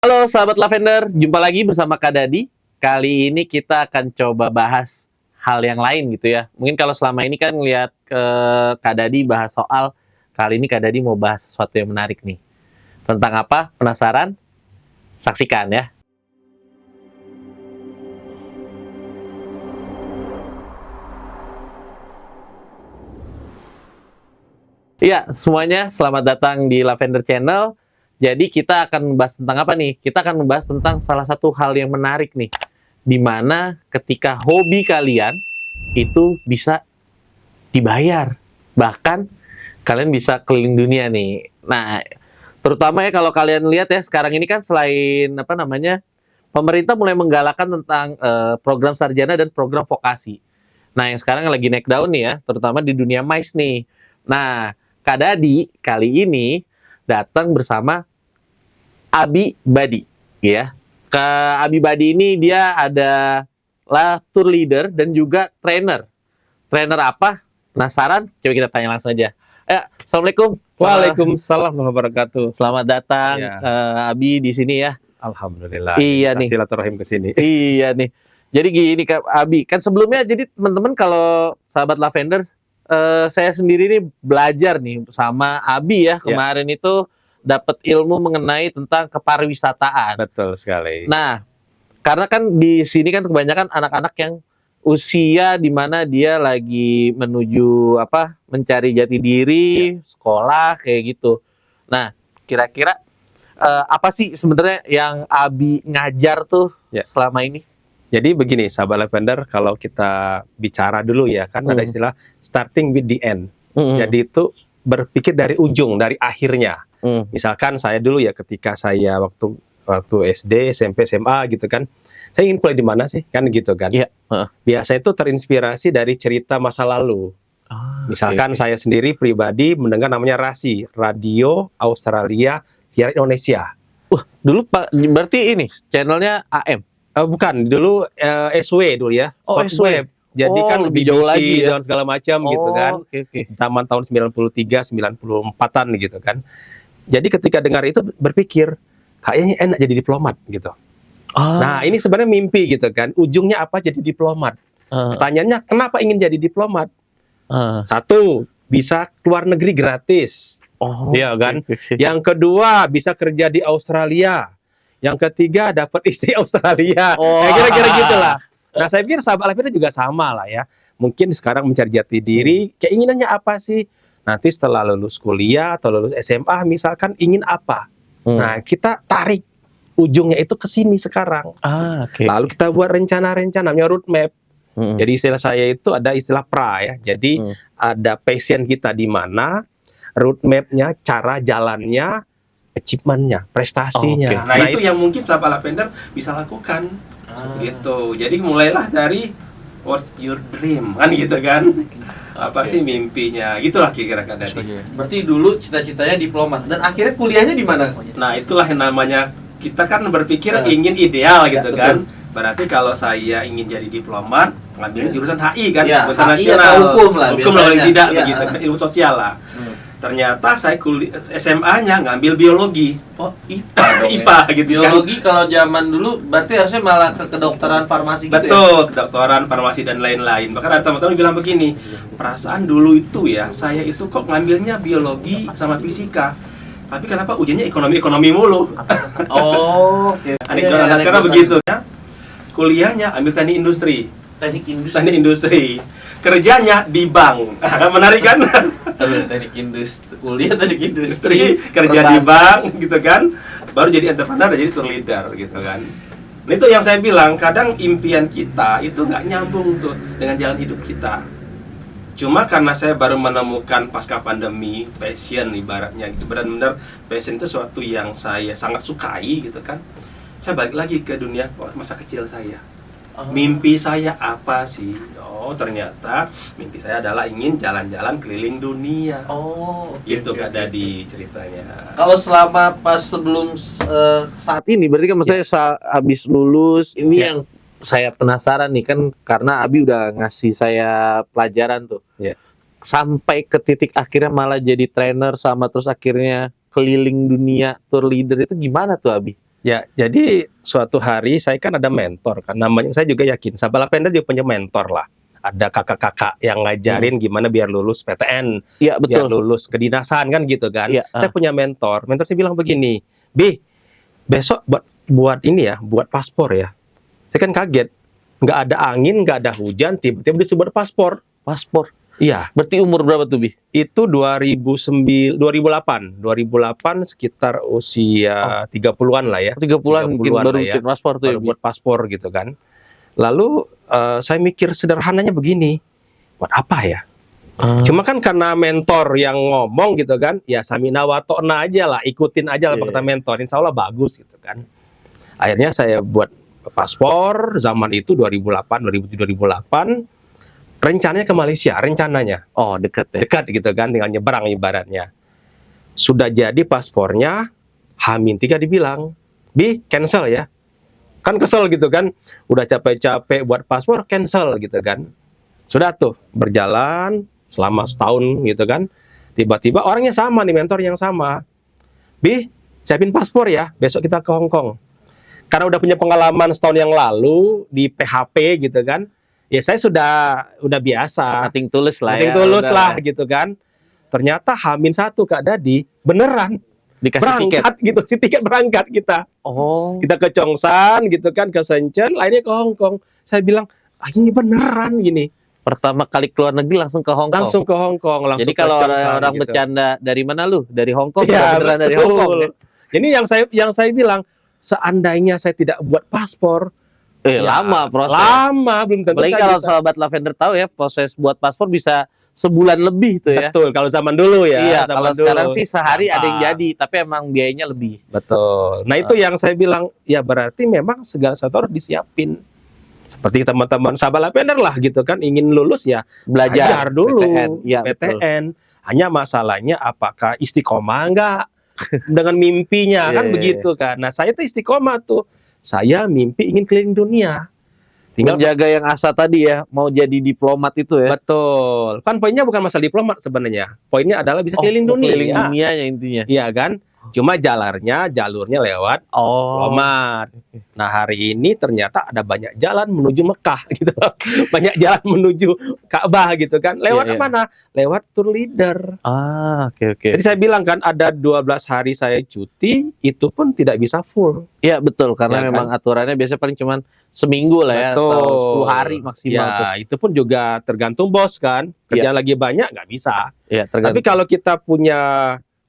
Halo sahabat Lavender, jumpa lagi bersama Kak Dadi. Kali ini kita akan coba bahas hal yang lain gitu ya. Mungkin kalau selama ini kan ngeliat ke Kak Dadi bahas soal, kali ini Kak Dadi mau bahas sesuatu yang menarik nih. Tentang apa? Penasaran? Saksikan ya. Iya, semuanya selamat datang di Lavender Channel. Jadi kita akan membahas tentang apa nih? Kita akan membahas tentang salah satu hal yang menarik nih. Di mana ketika hobi kalian itu bisa dibayar. Bahkan kalian bisa keliling dunia nih. Nah, terutama ya kalau kalian lihat ya sekarang ini kan selain apa namanya? Pemerintah mulai menggalakkan tentang program sarjana dan program vokasi. Nah, yang sekarang lagi naik daun nih ya, terutama di dunia MICE nih. Nah, Kak Dadi kali ini datang bersama Abi Badi, ya. Abi Badi ini dia adalah tour leader dan juga trainer. Trainer apa? Penasaran? Coba kita tanya langsung aja. Assalamualaikum. Waalaikumsalam warahmatullahi wabarakatuh. Selamat datang Ya. Abi di sini ya. Alhamdulillah. Iya nih. Silaturahim ke sini. Iya nih. Jadi gini Kak Abi, kan sebelumnya jadi teman-teman kalau sahabat Lavender, saya sendiri nih belajar nih sama Abi ya kemarin itu dapat ilmu mengenai tentang kepariwisataan. Betul sekali. Nah, karena kan di sini kan kebanyakan anak-anak yang usia di mana dia lagi menuju apa mencari jati diri, sekolah kayak gitu. Nah, kira-kira apa sih sebenarnya yang Abi ngajar tuh selama ini? Jadi begini, sahabat Lavender, kalau kita bicara dulu ya, kan ada istilah starting with the end. Jadi itu berpikir dari ujung, dari akhirnya. Misalkan saya dulu ya, ketika saya waktu SD, SMP, SMA gitu kan, saya ingin kuliah di mana sih? Kan gitu kan. Biasa itu terinspirasi dari cerita masa lalu. Misalkan saya sendiri pribadi mendengar namanya RASI, Radio Australia Siaran Indonesia. Dulu Pak berarti ini channelnya AM. Bukan, dulu SW dulu ya. Oh, SW. Jadi kan lebih jauh lagi ya. dan segala macam gitu kan. Zaman tahun 93, 94-an gitu kan. Jadi ketika dengar itu berpikir, kayaknya enak jadi diplomat gitu. Nah, ini sebenarnya mimpi gitu kan. Ujungnya apa jadi diplomat? Pertanyaannya, kenapa ingin jadi diplomat? Satu, bisa keluar negeri gratis. Iya kan? Yang kedua, bisa kerja di Australia. Yang ketiga, dapat istri Australia. Kira-kira gitulah. Nah, saya pikir sahabat Lavender juga sama lah ya. Mungkin sekarang mencari jati diri, keinginannya apa sih? Nanti setelah lulus kuliah atau lulus SMA misalkan ingin apa? Nah, kita tarik ujungnya itu ke sini sekarang. Lalu kita buat rencana-rencana, namanya roadmap. Jadi istilah saya itu ada istilah PRA ya. Jadi ada passion kita di mana, roadmap-nya, cara jalannya, achievement-nya, prestasinya. Nah, itu yang mungkin sahabat Lavender bisa lakukan. Gitu. Jadi mulailah dari what's your dream, kan gitu kan. Apa sih mimpinya? Gitulah kira-kira kan tadi. Berarti dulu cita-citanya diplomat dan akhirnya kuliahnya di mana? Nah, itulah yang namanya kita kan berpikir ingin ideal gitu kan. Berarti kalau saya ingin jadi diplomat, ngambil jurusan HI kan, internasional. Hukum lah paling tidak begitu kan, ilmu sosial lah. Ternyata saya SMA-nya ngambil biologi. IPA dong, IPA gitu biologi kan. Kalau zaman dulu berarti harusnya malah ke kedokteran farmasi gitu. Betul, kedokteran, farmasi dan lain-lain. Bahkan ada teman-teman bilang begini, perasaan dulu itu ya, saya itu kok ngambilnya biologi sama fisika. Tapi kenapa ujiannya ekonomi mulu? Sekarang begitu ya. Kuliahnya ambil teknik industri. Teknik industri. Kerjanya di bank. Kan menarik kan? Teknik industri, kuliah teknik industri, kerja di bank gitu kan. Baru jadi entrepreneur, jadi tour leader gitu kan. Nah, itu yang saya bilang, kadang impian kita itu nggak nyambung tuh dengan jalan hidup kita. Cuma karena saya baru menemukan pasca pandemi passion ibaratnya gitu, benar-benar passion itu sesuatu yang saya sangat sukai gitu kan. Saya balik lagi ke dunia masa kecil saya. Mimpi saya apa sih? Ternyata mimpi saya adalah ingin jalan-jalan keliling dunia. Gitu Kak Dadi ceritanya. Kalau selama pas sebelum saat ini, berarti kan maksudnya habis lulus, ini yang saya penasaran nih kan, karena Abi udah ngasih saya pelajaran tuh. Sampai ke titik akhirnya malah jadi trainer sama terus akhirnya keliling dunia tour leader itu gimana tuh Abi? Ya, jadi suatu hari saya kan ada mentor kan, namanya saya juga yakin Sabah Lavender juga punya mentor lah. Ada kakak-kakak yang ngajarin gimana biar lulus PTN, Iya, biar betul. lulus kedinasan kan gitu kan. Iya, Saya punya mentor saya bilang begini, "Bi, besok buat ini ya, buat paspor ya." Saya kan kaget, nggak ada angin, nggak ada hujan, tiba-tiba disuruh buat paspor. paspor. Iya, Berarti umur berapa tuh, Bi? itu 2008 sekitar usia 30-an lah ya. 30-an bikin 30-an baru lah ya. bikin paspor tuh ya, Baru Bi? buat paspor gitu kan. Lalu saya mikir sederhananya begini, buat apa ya? Cuma kan karena mentor yang ngomong gitu kan, ya samina wa ta'na aja lah, ikutin aja lah Iya. kata mentor, insya Allah bagus gitu kan. Akhirnya saya buat paspor zaman itu 2008, 2007, 2008. Rencananya ke Malaysia, rencananya. Oh, dekat ya. Dekat gitu kan, tinggal nyebrang ibaratnya. Sudah jadi paspornya, H-3 dibilang, "Bi, cancel ya." Kan kesel gitu kan, udah capek-capek buat paspor, cancel gitu kan. Sudah tuh, berjalan selama setahun gitu kan. Tiba-tiba orangnya sama nih, mentor yang sama. "Bi, siapin paspor ya, besok kita ke Hong Kong." Karena udah punya pengalaman setahun yang lalu di PHP gitu kan, ya saya udah biasa. Nothing tulus lah ya. Nothing tulus udah lah gitu kan. Ternyata H-1 Kak Dadi beneran Dikasih tiket. berangkat gitu, si tiket berangkat kita. Oh. Kita ke Chongsan gitu kan, ke Shenzhen, lainnya ke Hong Kong. Saya bilang, ini beneran gini. Pertama kali keluar negeri langsung ke Hong Kong. Langsung ke Hong Kong, langsung Jadi ke kalau Chongsan orang gitu. bercanda dari mana lu? Dari Hong Kong. Iya, Beneran dari betul. Hong Kong. Ya? Ini yang saya bilang, seandainya saya tidak buat paspor, ya, Lama proses. lama belum tentu Apalagi saya kalau bisa. sahabat Lavender tahu ya, proses buat paspor bisa sebulan lebih tuh ya. Betul, kalau zaman dulu ya. Iya, zaman kalau dulu. sekarang sih sehari ada yang Gampang. jadi, tapi emang biayanya lebih. Betul. Nah itu yang saya bilang, ya berarti memang segala sesuatu harus disiapin. Seperti teman-teman sahabat Lavender lah gitu kan, ingin lulus ya Belajar belajar dulu PTN. Iya, betul. PTN. Hanya masalahnya apakah istiqomah enggak dengan mimpinya kan Iya, begitu kan. Nah saya tuh istiqomah tuh. Saya mimpi ingin keliling dunia. Tinggal Menjaga yang asa tadi ya, mau jadi diplomat itu ya. betul. Kan poinnya bukan masalah diplomat sebenarnya. Poinnya adalah bisa keliling mau dunia. Keliling dunianya intinya. Iya kan? Cuma jalurnya lewat Oh. diplomat. Nah hari ini ternyata ada banyak jalan menuju Mekah gitu loh. Banyak jalan menuju Ka'bah gitu kan. Lewat Iya, iya. mana? Lewat tour leader. Ah, oke oke. Jadi saya bilang kan ada 12 hari saya cuti, itu pun tidak bisa full. Iya betul, karena Ya kan? memang aturannya biasanya paling cuman seminggu lah ya, atau 10 hari maksimal tuh. Ya, itu pun juga tergantung bos kan. Kerjaan lagi banyak nggak bisa. Iya, Tapi tergantung. kalau kita punya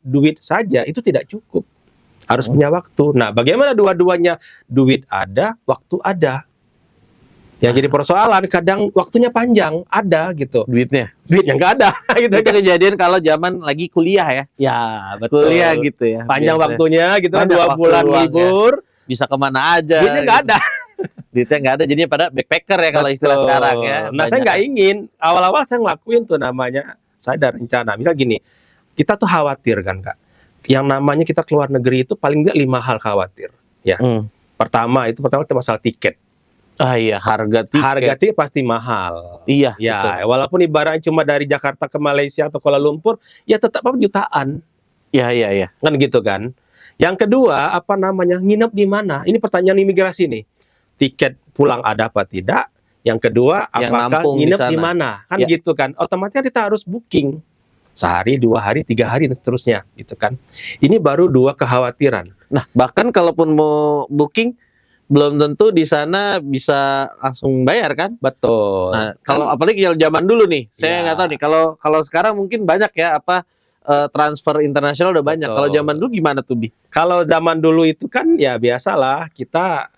duit saja itu tidak cukup. Harus punya waktu. Nah, bagaimana dua-duanya? Duit ada, waktu ada. Yang jadi persoalan kadang waktunya panjang, ada gitu. Duitnya. Duitnya nggak ada gitu Itu kan. kejadian kalau zaman lagi kuliah ya. Ya, betul. Kuliah gitu ya. Panjang biasanya. waktunya gitu kan, Banyak 2 waktu bulan luangnya. libur, Bisa kemana aja. duitnya nggak gitu. ada. Duitnya nggak ada, jadinya pada backpacker ya kalau istilah Betul. sekarang ya. Nah, saya Banyak. nggak ingin. Awal-awal saya ngelakuin tuh namanya, saya ada rencana. Misal gini, kita tuh khawatir kan Kak. Yang namanya kita keluar negeri itu paling nggak 5 hal khawatir. Pertama itu masalah tiket. Ah iya, harga tiket. Harga tiket pasti mahal. Iya, Ya, betul. walaupun ibaratnya cuma dari Jakarta ke Malaysia atau Kuala Lumpur, ya tetap apa jutaan, Iya, iya, iya. kan gitu kan. Yang kedua, nginep di mana? Ini pertanyaan imigrasi nih. Tiket pulang ada apa tidak? Yang kedua, Yang apakah nampung di nginep di sana. mana? Kan Ya. gitu kan. Otomatis kita harus booking. Sehari, 2 hari, 3 hari dan seterusnya gitu kan. Ini baru 2 kekhawatiran. Nah, bahkan kalaupun mau booking belum tentu di sana bisa langsung bayar kan? Betul. Nah, kalau apalagi yang zaman dulu nih, saya Ya. nggak tahu nih. Kalau sekarang mungkin banyak ya transfer internasional udah banyak. Betul. Kalau zaman dulu gimana tuh, Bi? Kalau zaman dulu itu kan ya biasalah kita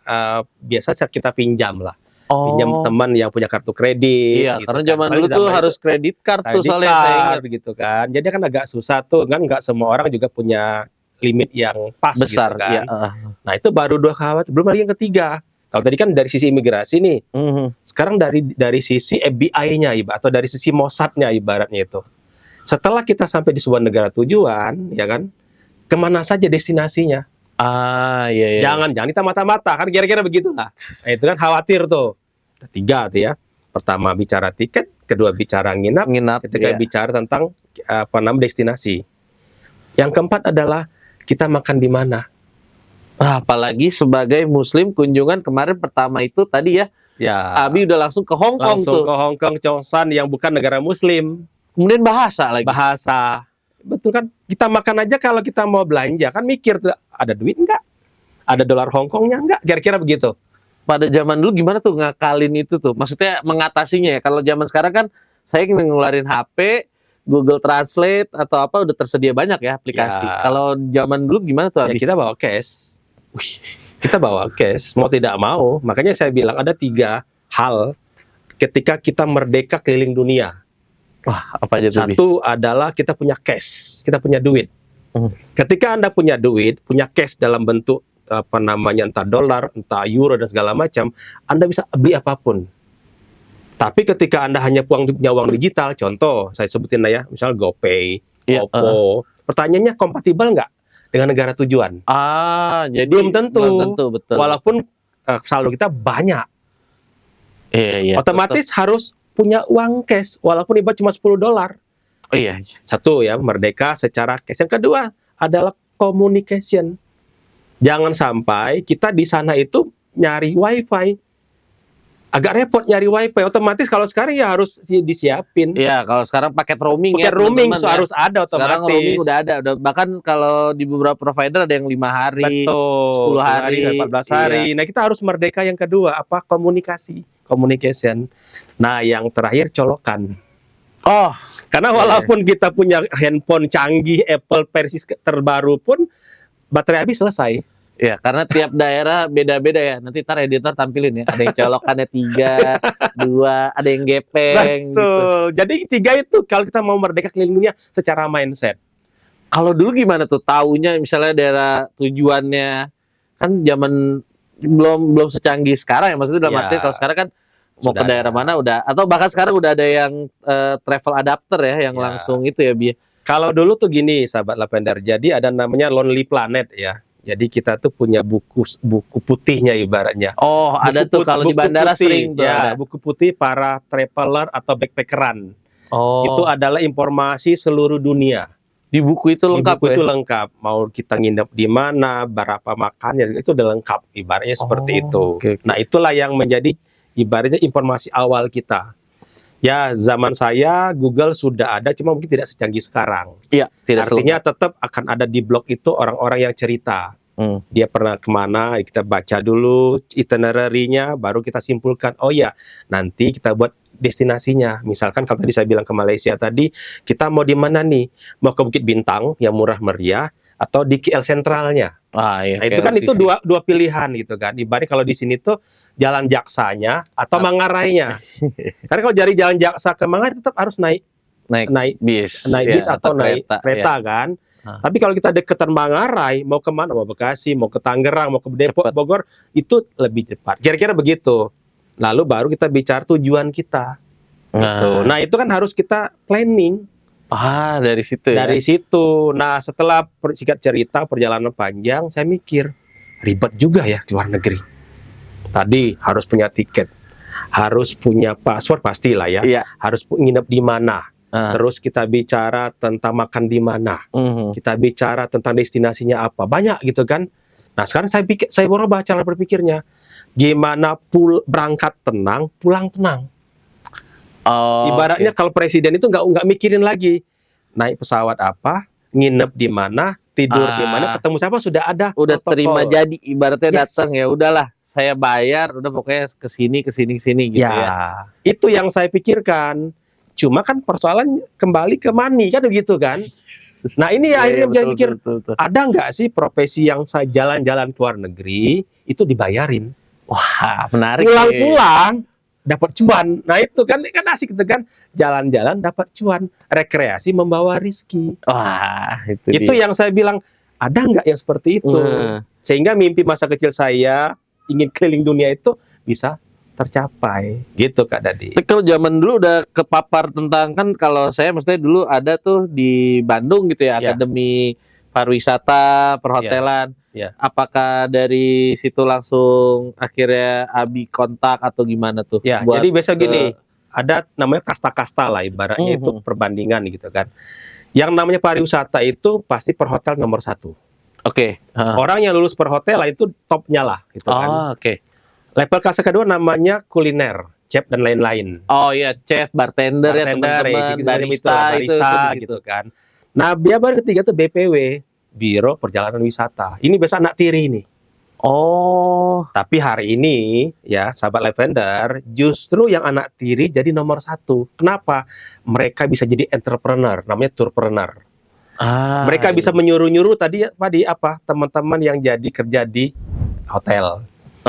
biasa kita pinjam lah. Pinjam teman yang punya kartu kredit. Iya, gitu karena kan. zaman Paling dulu tuh zaman harus itu kredit card tuh kredit soalnya saya ingat. card gitu kan. Jadi kan agak susah tuh kan, nggak semua orang juga punya limit yang pas Besar, gitu kan. ya. Nah itu baru 2 khawatir. Belum lagi yang ketiga. Kalau tadi kan dari sisi imigrasi nih, sekarang dari sisi FBI-nya atau dari sisi Mossad-nya ibaratnya itu. Setelah kita sampai di sebuah negara tujuan, ya kan, kemana saja destinasinya? Ah, iya, iya. Jangan kita mata-mata kan kira-kira begitulah. Nah, itu kan khawatir tuh. Ada 3 tuh ya. Pertama bicara tiket, kedua bicara nginap, Nginap. ketika Iya. bicara tentang destinasi. Yang keempat adalah kita makan di mana. Apalagi sebagai Muslim kunjungan kemarin pertama itu tadi ya, Ya, Abi udah langsung ke Hong Kong langsung tuh. ke Hong Kong, Chongshan yang bukan negara Muslim. Kemudian bahasa lagi. Bahasa. Betul kan? Kita makan aja kalau kita mau belanja kan mikir tuh, ada duit nggak? Ada dolar Hong Kongnya nggak? Kira-kira begitu. Pada zaman dulu gimana tuh ngakalin itu tuh? Maksudnya mengatasinya ya. Kalau zaman sekarang kan saya ngeluarin HP, Google Translate atau apa udah tersedia banyak ya aplikasi. Ya. Kalau zaman dulu gimana tuh Ya Abi? kita bawa cash. Kita bawa cash, mau tidak mau. Makanya saya bilang ada 3 hal ketika kita merdeka keliling dunia. Wah, apa aja tuh Abi? Satu adalah kita punya cash, kita punya duit. Ketika Anda punya duit, punya cash dalam bentuk apa namanya, entah dolar, entah euro dan segala macam, Anda bisa beli apapun. Tapi ketika Anda hanya punya uang digital, contoh saya sebutin lah ya, misal GoPay, Iya, Oppo, pertanyaannya kompatibel nggak dengan negara tujuan? jadi Belum tentu. Belum tentu, betul. Walaupun saldo kita banyak, Iya, otomatis harus punya uang cash, walaupun ibarat cuma $10. Oh iya. Satu ya, merdeka secara cash. Yang kedua adalah communication. Jangan sampai kita di sana itu nyari wifi. Agak repot nyari wifi. Otomatis kalau sekarang ya harus disiapin. Iya, kalau sekarang paket roaming ya. Pakai roaming teman-teman, ya. harus ada otomatis. Sekarang roaming udah ada, bahkan kalau di beberapa provider ada yang 5 hari, Betul. 10 hari, 14 hari. Nah, kita harus merdeka yang kedua, apa? Komunikasi, communication. Nah, yang terakhir colokan. Oh, Karena walaupun kita punya handphone canggih Apple versi terbaru pun baterai habis selesai. ya karena tiap daerah beda-beda ya. Nanti ntar editor tampilin ya. Ada yang colokannya 3, 2, ada yang gepeng. Gitu. Betul. Jadi 3 itu kalau kita mau merdeka keliling dunia secara mindset. Kalau dulu gimana tuh? Taunya misalnya daerah tujuannya kan zaman belum secanggih sekarang ya. Maksudnya dalam Ya, arti kalau sekarang kan mau sudah ke daerah ada. mana udah, atau bahkan sekarang udah ada yang travel adapter ya yang Ya. langsung itu ya Bi. Kalau dulu tuh gini, sahabat Lavender. Jadi ada namanya Lonely Planet ya. Jadi kita tuh punya buku putihnya ibaratnya. Oh, ada tuh kalau di buku bandara putih, sering tuh ya, ada. buku putih para traveler atau backpackeran. Oh, Itu adalah informasi seluruh dunia. di buku itu Di lengkap buku ya. itu lengkap. Mau kita nginep di mana, berapa makannya, itu udah lengkap. Ibaratnya seperti Oh, itu. oke. Nah, itulah yang menjadi ibaratnya informasi awal kita. Ya, zaman saya Google sudah ada, cuma mungkin tidak secanggih sekarang. Iya, tidak Artinya tetap akan ada di blog itu orang-orang yang cerita. Hmm. Dia pernah kemana, kita baca dulu itinerary-nya, baru kita simpulkan, oh ya, nanti kita buat destinasinya. Misalkan kalau tadi saya bilang ke Malaysia tadi, kita mau di mana nih? Mau ke Bukit Bintang yang murah meriah, atau di KL sentralnya. Ah, iya, Nah, itu kan itu dua pilihan gitu kan. Ibarat kalau di sini tuh Jalan Jaksanya atau Manggarainya. Karena kalau dari Jalan Jaksa ke Manggarai tetap harus naik naik bis, bis ya, atau naik kereta ya. kan. Ah. Tapi kalau kita deketan Manggarai, mau kemana? Mau Bekasi, mau ke Tangerang, mau ke Depok, Cepet. Bogor, itu lebih cepat. Kira-kira begitu. Lalu baru kita bicara tujuan kita. Gitu. Nah, itu kan harus kita planning dari situ ya. dari situ. Nah, setelah singkat cerita perjalanan panjang, saya mikir ribet juga ya ke luar negeri. Tadi harus punya tiket, harus punya paspor pastilah ya. Iya. Harus nginep di mana. Ah. Terus kita bicara tentang makan di mana. Mhm. Kita bicara tentang destinasinya apa. Banyak gitu kan. Nah, sekarang saya berubah cara berpikirnya. Gimana berangkat tenang, pulang tenang. Oh, Ibaratnya oke. kalau presiden itu nggak mikirin lagi naik pesawat apa, nginep di mana, tidur di mana, ketemu siapa, sudah ada Udah protokol. terima jadi, ibaratnya Yes. datang ya udahlah, saya bayar, udah pokoknya ke sini gitu Ya, ya. itu yang saya pikirkan. Cuma kan persoalan kembali ke money kan begitu kan. Nah, ini Iya, akhirnya iya, saya betul, pikir, betul. ada nggak sih profesi yang saya jalan-jalan ke luar negeri itu dibayarin? Wah, menarik. nih. Pulang-pulang dapat cuan. Nah, itu kan asik gitu kan. Jalan-jalan dapat cuan, rekreasi membawa rizki. Wah, Itu dia. yang saya bilang, ada nggak yang seperti itu? Nah. Sehingga mimpi masa kecil saya ingin keliling dunia itu bisa tercapai. Gitu Kak Dadi. Tapi kalau zaman dulu udah kepapar tentang, kan kalau saya maksudnya dulu ada tuh di Bandung gitu ya, Ya. Akademi Pariwisata, Perhotelan. Ya. Apakah dari situ langsung akhirnya Abi kontak atau gimana tuh? Ya, buat jadi biasa ke- gini, ada namanya kasta-kasta lah ibaratnya itu perbandingan gitu kan. Yang namanya pariwisata itu pasti perhotel nomor 1. Oke. Orang yang lulus perhotelan itu topnya lah, gitu kan. Oh, oke. Level kelas kedua namanya kuliner, chef dan lain-lain. Oh iya, chef, bartender, ya teman-teman, barista, itu di situ. gitu kan. Nah, baru ketiga tuh BPW, Biro Perjalanan Wisata. Ini biasa anak tiri nih. Oh, Tapi hari ini ya, sahabat Lavender, justru yang anak tiri jadi nomor 1. Kenapa? Mereka bisa jadi entrepreneur, namanya tourpreneur. Mereka bisa menyuruh-nyuruh tadi apa teman-teman yang jadi kerja di hotel,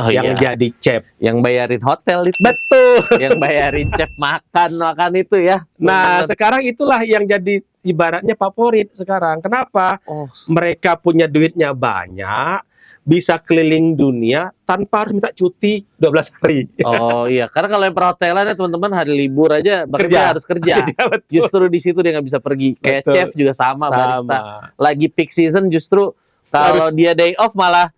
yang jadi chef, yang bayarin hotel itu, betul. yang bayarin chef makan itu ya. Nah, Bener. sekarang itulah yang jadi ibaratnya favorit sekarang. Kenapa? Oh, Mereka punya duitnya banyak, bisa keliling dunia tanpa harus minta cuti 12 hari. oh iya, karena kalau yang perhotelan ya teman-teman hari libur aja bekerja harus kerja. Iya, betul. Justru di situ dia nggak bisa pergi. Kayak Betul. chef juga sama, barista. Sama. Lagi peak season justru kalau dia day off malah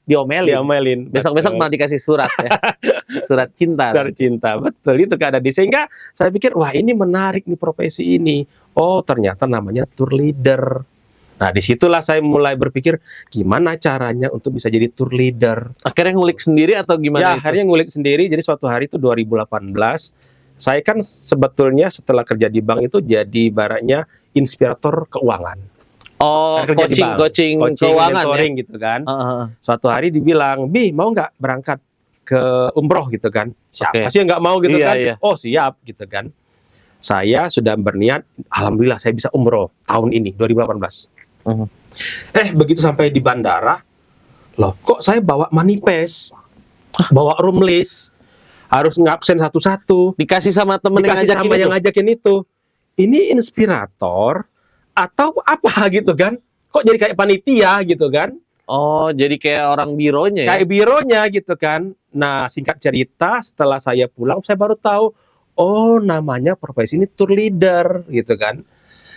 diomelin. Besok-besok malah dikasih surat ya. Surat cinta. Tercinta, betul itu keadaan. Sehingga saya pikir, wah ini menarik nih profesi ini. Oh ternyata namanya tour leader. Nah disitulah saya mulai berpikir gimana caranya untuk bisa jadi tour leader. Akhirnya ngulik sendiri atau Ya gimana itu? akhirnya ngulik sendiri. Jadi suatu hari itu 2018, saya kan sebetulnya setelah kerja di bank itu jadi ibaratnya inspirator keuangan. Oh, Kan kerja di bank. coaching keuangan ya. mentoring gitu kan. Heeh. Suatu hari dibilang, Bi mau nggak berangkat ke umroh gitu kan? Siapa Oke. sih yang nggak mau gitu Iya, kan? iya. Oh siap gitu kan. Saya sudah berniat, alhamdulillah saya bisa umroh tahun ini 2018. Mhm. Begitu sampai di bandara, loh kok saya bawa manifest, bawa room list, harus ngabsen satu-satu, Dikasih sama temen yang dikasih ngajakin sama itu? yang ngajakin itu. Ini inspirator atau apa gitu kan? Kok jadi kayak panitia gitu kan? Oh, jadi kayak orang bironya ya? Kayak bironya gitu kan. Nah, singkat cerita, setelah saya pulang, saya baru tahu, oh namanya profesi ini tour leader gitu kan.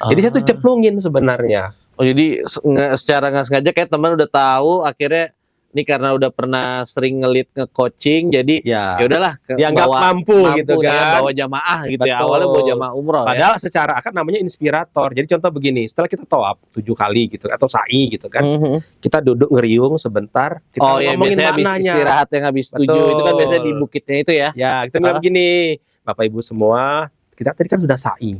Jadi saya tuh Ah. ceplungin sebenarnya. Oh, jadi secara nggak sengaja kayak teman udah tahu, akhirnya ini karena udah pernah sering nge-lead nge-coaching, jadi ya udahlah Dianggap mampu gitu dia kan. bawa jamaah gitu ya. Betul. Awalnya bawa jamaah umroh ya. Padahal secara akad namanya inspirator. Jadi contoh begini, setelah kita tawaf 7 kali gitu atau sa'i gitu kan. Mhm. Kita duduk ngeriung sebentar, kita Oh ya, ngomongin biasanya habis maknanya. istirahat yang habis 7 Betul. itu kan biasanya di bukitnya itu ya. Ya, kita bilang begini, Bapak Ibu semua, kita tadi kan sudah sa'i.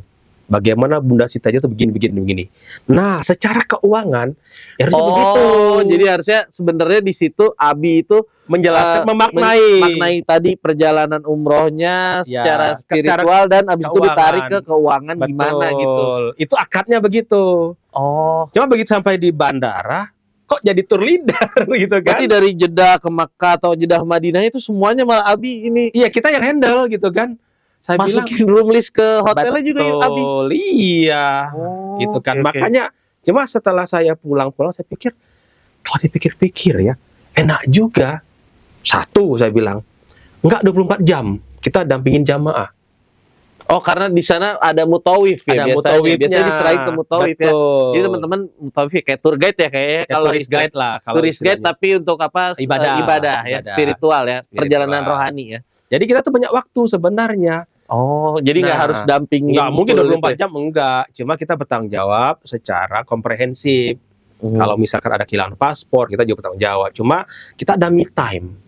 Bagaimana Bunda Siti aja tuh begini. Nah, secara keuangan ya harusnya begitu. Oh, jadi harusnya sebenarnya di situ Abi itu Menjelaskan, memaknai tadi perjalanan umrohnya Ya, secara spiritual dan abis itu keuangan. ditarik ke keuangan Betul. gimana gitu. Itu akadnya begitu. Oh, Cuma begitu sampai di bandara, kok jadi tour leader gitu kan? berarti dari Jeddah ke Makkah atau Jeddah Madinah itu semuanya malah Abi ini Iya, kita yang handle gitu kan. Saya masukin room list ke hotelnya juga ya, Abi. betul, iya. Oh, Gitu kan. oke, oke. Makanya cuma setelah saya pulang saya pikir, kalau dipikir-pikir ya, enak juga. Satu saya bilang, enggak 24 jam kita dampingin jamaah. Oh, karena di sana ada mutawif ya Ada biasanya. mutawifnya. Biasanya diserahin ke mutawif ya. Betul. Jadi teman-teman mutawif ya kayak tour guide ya kayaknya Ya, kalau tourist guide lah. Kalau tourist guide istilahnya. tapi untuk apa? Ibadah. Ya, spiritual ya, perjalanan rohani ya. Jadi kita tuh banyak waktu sebenarnya. Oh, jadi nggak Nah, harus dampingin. Enggak mungkin full 24 gitu ya? jam enggak. Cuma kita bertanggung jawab secara komprehensif. Kalau misalkan ada kehilangan paspor, kita juga bertanggung jawab. Cuma kita ada me time.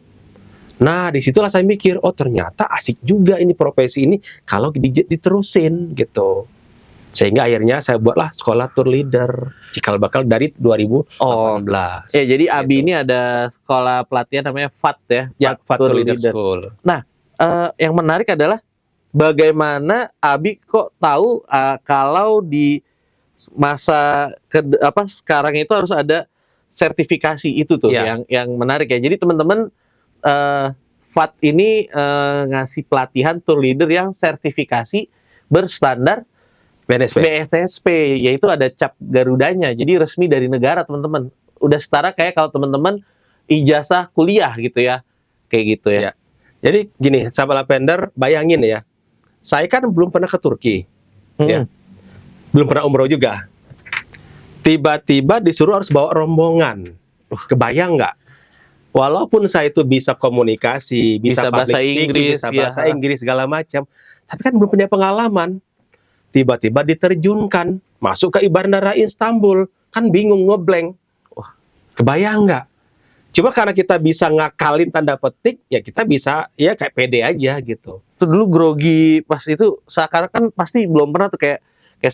Nah, disitulah saya mikir, oh ternyata asik juga ini profesi ini kalau diterusin gitu. Sehingga akhirnya saya buatlah sekolah tour leader cikal bakal dari 2018. Ya, jadi Abi Gitu. ini ada sekolah pelatihan namanya FAT ya. Fat Tour Leader School. Yang menarik adalah bagaimana Abi kok tahu kalau di masa sekarang itu harus ada sertifikasi itu tuh Iya. yang menarik ya. Jadi teman-teman FAT ini ngasih pelatihan tour leader yang sertifikasi berstandar BNSP. BSSP, yaitu ada cap Garudanya. Jadi resmi dari negara, teman-teman. Udah setara kayak kalau teman-teman ijazah kuliah gitu ya. Kayak gitu ya. Iya. Jadi gini, sahabat Lavender, bayangin ya. Saya kan belum pernah ke Turki. Ya. Belum pernah umroh juga. Tiba-tiba disuruh harus bawa rombongan. Kebayang nggak? Walaupun saya itu bisa komunikasi, bisa bahasa public speaking, Inggris, bisa ya. bahasa Inggris segala macam, tapi kan belum punya pengalaman. Tiba-tiba diterjunkan masuk ke bandara Istanbul, kan bingung ngeblank. Wah, Kebayang nggak? Cuma karena kita bisa ngakalin tanda petik, ya kita bisa ya kayak pede aja gitu. Itu dulu grogi pas itu sekarang kan pasti belum pernah tuh kayak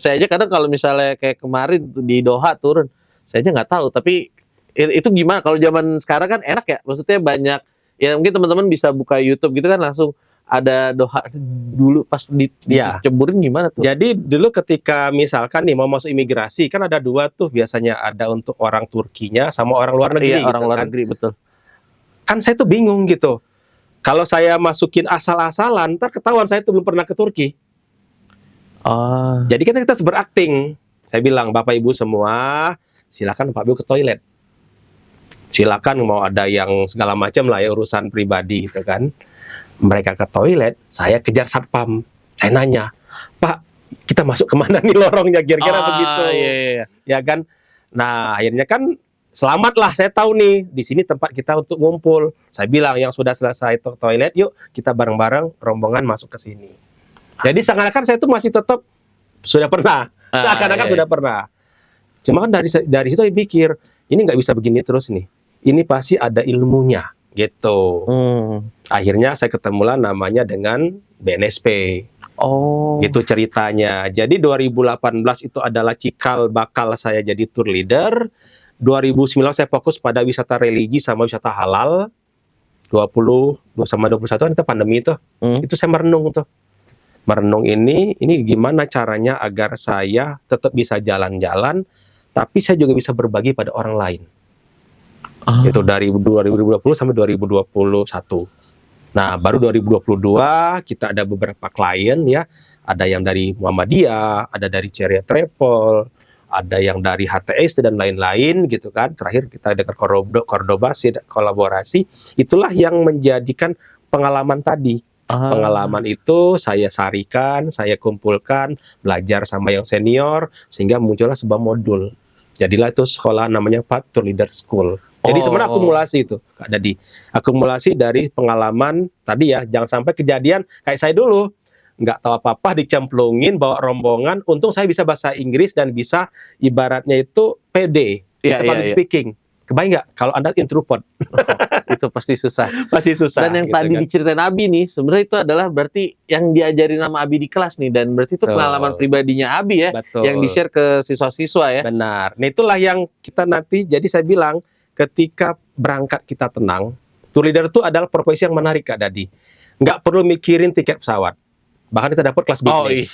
saya aja kadang kalau misalnya kayak kemarin tuh di Doha turun, saya aja nggak tahu. Tapi itu gimana? Kalau zaman sekarang kan enak ya, maksudnya banyak ya mungkin teman-teman bisa buka YouTube gitu kan langsung ada Doha dulu pas Iya. diceburin gimana tuh? Jadi dulu ketika misalkan nih mau masuk imigrasi kan ada dua tuh biasanya, ada untuk orang Turkinya sama orang luar negeri. Iya, orang gitu luar kan. negeri betul. Kan saya tuh bingung gitu. Kalau saya masukin asal-asalan, ntar ketahuan saya tuh belum pernah ke Turki. Oh. Jadi kita harus berakting. Saya bilang, Bapak Ibu semua, silakan Pak Ibu ke toilet. Silakan mau ada yang segala macam lah ya urusan pribadi gitu kan. Mereka ke toilet, saya kejar satpam. Saya nanya, Pak, kita masuk kemana nih lorongnya? Kira-kira begitu. Iya. Ya kan? Nah, akhirnya kan selamatlah, saya tahu nih di sini tempat kita untuk ngumpul. Saya bilang yang sudah selesai toilet, yuk kita bareng-bareng rombongan masuk ke sini. Jadi seakan-akan saya tuh masih tetap sudah pernah, seakan-akan iya. sudah pernah. Cuma kan dari situ saya pikir ini nggak bisa begini terus nih. Ini pasti ada ilmunya gitu. Akhirnya saya ketemulah namanya dengan BNSP. Oh. Itu ceritanya. Jadi 2018 itu adalah cikal bakal saya jadi tour leader. 2009 saya fokus pada wisata religi sama wisata halal. 20 sama 21 kan itu pandemi itu. Itu saya merenung tuh. Merenung ini gimana caranya agar saya tetap bisa jalan-jalan tapi saya juga bisa berbagi pada orang lain. Itu dari 2020 sampai 2021. Nah, baru 2022 kita ada beberapa klien ya. Ada yang dari Muhammadiyah, ada dari Ceria Travel, ada yang dari HTS dan lain-lain gitu kan. Terakhir kita dengan Cordoba kolaborasi. Itulah yang menjadikan pengalaman tadi. Pengalaman itu saya sarikan, saya kumpulkan, belajar sama yang senior sehingga muncullah sebuah modul. Jadilah itu sekolah namanya Path to Leader School. Jadi sebenarnya akumulasi itu, Kak Dadi. Akumulasi dari pengalaman tadi ya, jangan sampai kejadian kayak saya dulu. Nggak tahu apa-apa, dicemplungin, bawa rombongan. Untung saya bisa bahasa Inggris dan bisa ibaratnya itu PD, bisa public speaking. Kebayang nggak kalau Anda introvert? Itu pasti susah. Pasti susah. Dan yang gitu tadi kan. diceritain Abi nih, sebenarnya itu adalah berarti yang diajarin sama Abi di kelas nih. Dan berarti itu pengalaman pribadinya Abi ya, yang di-share ke siswa-siswa ya. Benar. Nah itulah yang kita nanti, jadi saya bilang, ketika berangkat kita tenang, tour leader itu adalah profesi yang menarik Kak Dadi. Nggak perlu mikirin tiket pesawat. Bahkan kita dapat kelas bisnis.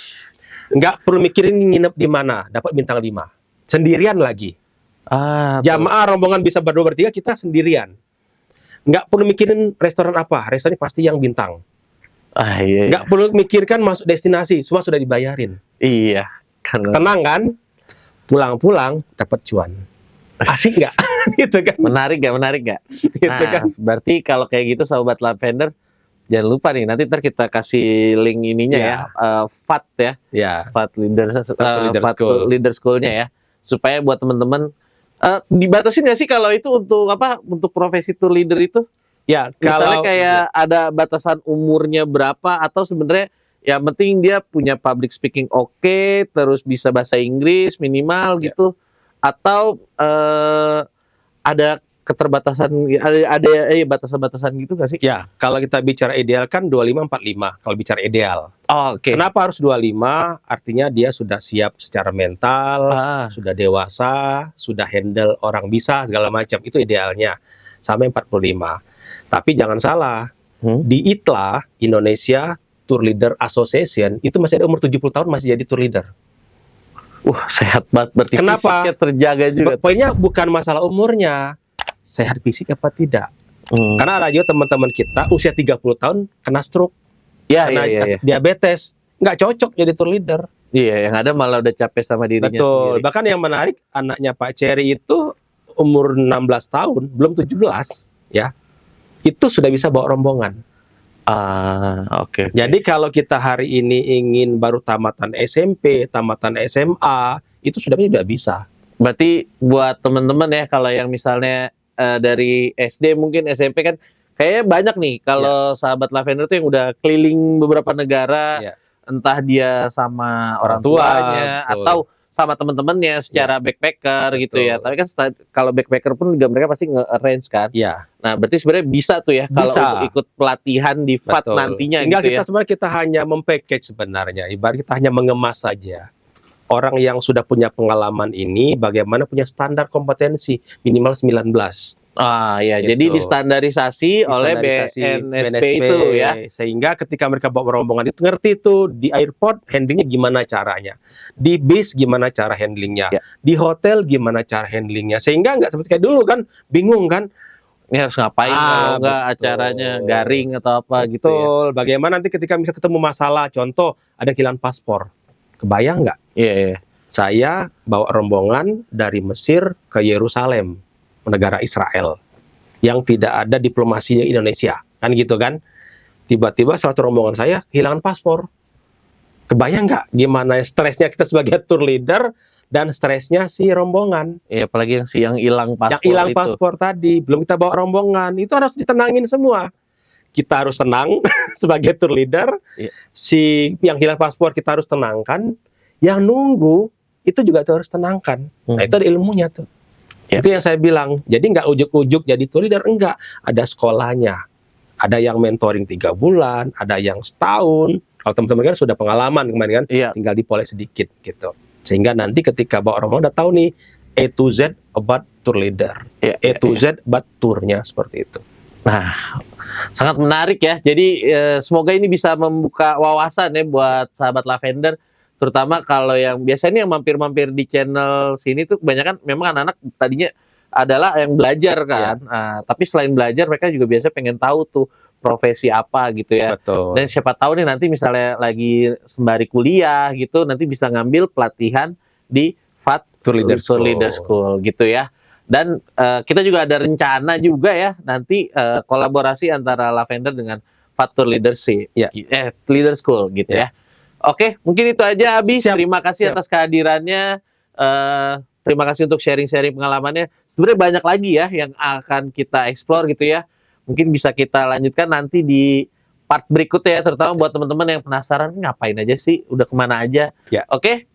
Nggak perlu mikirin nginep di mana, dapat bintang 5. Sendirian lagi. Jamaah rombongan bisa berdua bertiga, kita sendirian. Nggak perlu mikirin restoran apa, restoran pasti yang bintang. Nggak perlu mikirkan masuk destinasi, semua sudah dibayarin. Iya. Tenang kan? Pulang-pulang dapat cuan. Asik nggak? Gitu kan? Menarik nggak? Gitu Nah, kan? berarti kalau kayak gitu Sobat Lavender, jangan lupa nih, nanti ntar kita kasih link ininya ya, FAT ya. Ya. FAT Leader, Leader FAT Leader School-nya ya. Supaya buat teman-teman, dibatasin nggak sih kalau itu untuk apa? Untuk profesi tour leader itu? Ya, Misalnya kalau kayak ada batasan umurnya berapa, atau sebenarnya yang penting dia punya public speaking oke, terus bisa bahasa Inggris minimal gitu, atau ada keterbatasan, ada batasan-batasan gitu nggak sih? ya, kalau kita bicara ideal kan 25-45 kalau bicara ideal. Oke. Kenapa harus 25? Artinya dia sudah siap secara mental, sudah dewasa, sudah handle orang bisa segala macam. Itu idealnya. Sampai 45. Tapi jangan salah. Di ITLA, Indonesia Tour Leader Association, itu masih ada umur 70 tahun masih jadi tour leader. Wah, sehat banget. Berarti Kenapa? fisiknya terjaga juga. Poinnya bukan masalah umurnya. Sehat fisik apa tidak? Karena ada juga teman-teman kita usia 30 tahun kena stroke. Karena diabetes. Nggak cocok jadi tour leader. Iya, yang ada malah udah capek sama dirinya Betul. sendiri. Bahkan yang menarik, anaknya Pak Cherry itu umur 16 tahun, belum 17 ya. Itu sudah bisa bawa rombongan. Oke. Jadi kalau kita hari ini ingin baru tamatan SMP, tamatan SMA, itu sudah bisa. Berarti buat teman-teman ya, kalau yang misalnya dari SD mungkin SMP kan kayaknya banyak nih kalau sahabat Lavender tuh yang udah keliling beberapa negara, entah dia sama orang tuanya betul. atau sama teman-temannya secara backpacker gitu ya. Betul. Tapi kan kalau backpacker pun juga mereka pasti nge-arrange kan. Ya, Nah, berarti sebenarnya bisa tuh ya kalau Bisa. untuk ikut pelatihan di FAT betul. nantinya Tinggal gitu kita ya. sebenarnya kita hanya mempackage sebenarnya. Ibarat kita hanya mengemas saja. Orang yang sudah punya pengalaman ini bagaimana punya standar kompetensi minimal 19. Ah ya, Gitu. jadi distandarisasi oleh BNSP itu ya. Sehingga ketika mereka bawa rombongan itu ngerti tuh di airport handlingnya gimana caranya, di bis gimana cara handlingnya, Ya. di hotel gimana cara handlingnya, sehingga nggak seperti kayak dulu kan bingung kan. Ini harus ngapain kalau enggak betul. acaranya garing atau apa gitu ya. Betul. Bagaimana nanti ketika bisa ketemu masalah, contoh ada kehilangan paspor, kebayang nggak? Iya, iya. Saya bawa rombongan dari Mesir ke Yerusalem, negara Israel, yang tidak ada diplomasinya Indonesia, kan gitu kan? Tiba-tiba salah satu rombongan saya kehilangan paspor. Kebayang nggak gimana stresnya kita sebagai tour leader dan stresnya si rombongan Iya, apalagi yang hilang paspor yang hilang itu. paspor tadi, belum kita bawa rombongan, itu harus ditenangin semua. Kita harus tenang sebagai tour leader. Iya. Si yang hilang paspor kita harus tenangkan, yang nunggu itu juga harus tenangkan. Nah, itu ada ilmunya tuh. Ya. Itu yang saya bilang. Jadi nggak ujuk-ujuk jadi tour leader, enggak. Ada sekolahnya. Ada yang mentoring 3 bulan, ada yang setahun. Kalau teman-teman kan sudah pengalaman kemarin kan, Iya. tinggal dipoles sedikit gitu. Sehingga nanti ketika bawa rombongan udah tahu nih A to Z about tour leader. Iya, A to iya. Z about tournya seperti itu. Nah, sangat menarik ya. Jadi semoga ini bisa membuka wawasan ya buat sahabat Lavender, terutama kalau yang biasanya yang mampir-mampir di channel sini tuh kebanyakan memang anak-anak tadinya adalah yang belajar kan. Nah, tapi selain belajar mereka juga biasanya pengen tahu tuh profesi apa gitu ya. Betul. Dan siapa tahu nih nanti misalnya lagi sembari kuliah gitu, nanti bisa ngambil pelatihan di FAT Tour Leader School gitu ya. Dan kita juga ada rencana juga ya nanti kolaborasi antara Lavender dengan FAT Tour Leadership, Ya. Leader School gitu ya. Oke, mungkin itu aja Abi. Siap, Terima kasih siap. atas kehadirannya. Terima kasih untuk sharing-sharing pengalamannya. Sebenarnya banyak lagi ya yang akan kita explore gitu ya. Mungkin bisa kita lanjutkan nanti di part berikutnya ya, terutama buat teman-teman yang penasaran ngapain aja sih, udah kemana aja. Ya. Oke,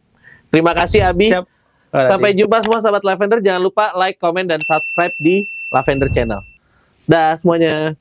terima kasih Abi. Siap. Sampai jumpa semua sahabat Lavender. Jangan lupa like, comment, dan subscribe di Lavender Channel. Dah semuanya.